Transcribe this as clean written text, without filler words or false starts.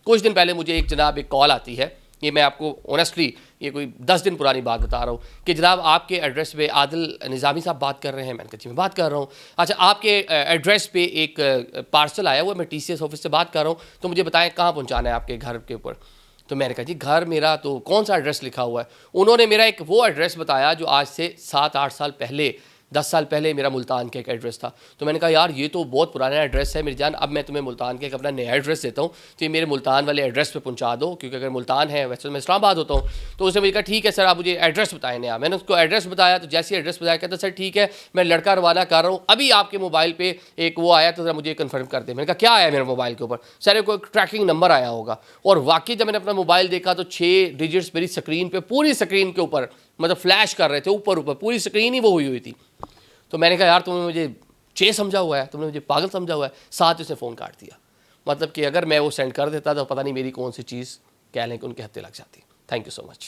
कुछ दिन पहले मुझे एक जनाब एक कॉल आती है, ये मैं आपको ऑनेस्टली ये कोई 10 दिन पुरानी बात बता रहा हूँ कि जनाब आपके एड्रेस पे आदिल निज़ामी साहब बात कर रहे हैं। मैंने कहा जी मैं बात कर रहा हूँ। अच्छा, आपके एड्रेस पे एक पार्सल आया हुआ, मैं TCS ऑफिस से बात कर रहा हूँ, तो मुझे बताएं कहाँ पहुँचाना है आपके घर के ऊपर। तो मैंने कहा जी घर मेरा तो कौन सा एड्रेस लिखा हुआ है। उन्होंने मेरा एक वो एड्रेस बताया जो आज से 7-8 साल पहले, 10 साल पहले मेरा मुल्तान का एक एड्रेस था। तो मैंने कहा यार ये तो बहुत पुराना एड्रेस है मेरी जान, अब मैं तुम्हें मुल्तान के एक अपना नया एड्रेस देता हूँ, तो ये मेरे मुल्तान वाले एड्रेस पे पहुँचा दो, क्योंकि अगर मुल्तान है, वैसे तो मैं इस्लामाबाद होता हूँ। तो उसने मुझे कहा ठीक है सर आप मुझे एड्रेस बताएं नया। मैंने उसको एड्रेस बताया, तो जैसे एड्रेस बताया कहता सर ठीक है मैं लड़का रवाना कर रहा हूँ, अभी आपके मोबाइल पर एक वो आया तो ज़रा मुझे कन्फर्म कर दे। मैंने कहा क्या आया मेरे मोबाइल के ऊपर? सर कोई ट्रैकिंग नंबर आया होगा। और वाकई जब मैंने अपना मोबाइल देखा तो 6 डिजिट्स मेरी स्क्रीन पर, पूरी स्क्रीन के ऊपर मतलब फ्लैश कर रहे थे, ऊपर ऊपर पूरी स्क्रीन ही वो हुई थी। तो मैंने कहा यार तुमने मुझे चे समझा हुआ है, तुमने मुझे पागल समझा हुआ है। साथ उसने फ़ोन काट दिया। मतलब कि अगर मैं वो सेंड कर देता तो पता नहीं मेरी कौन सी चीज़ कह लें कि उनके हत्थे लग जाती। Thank you so much.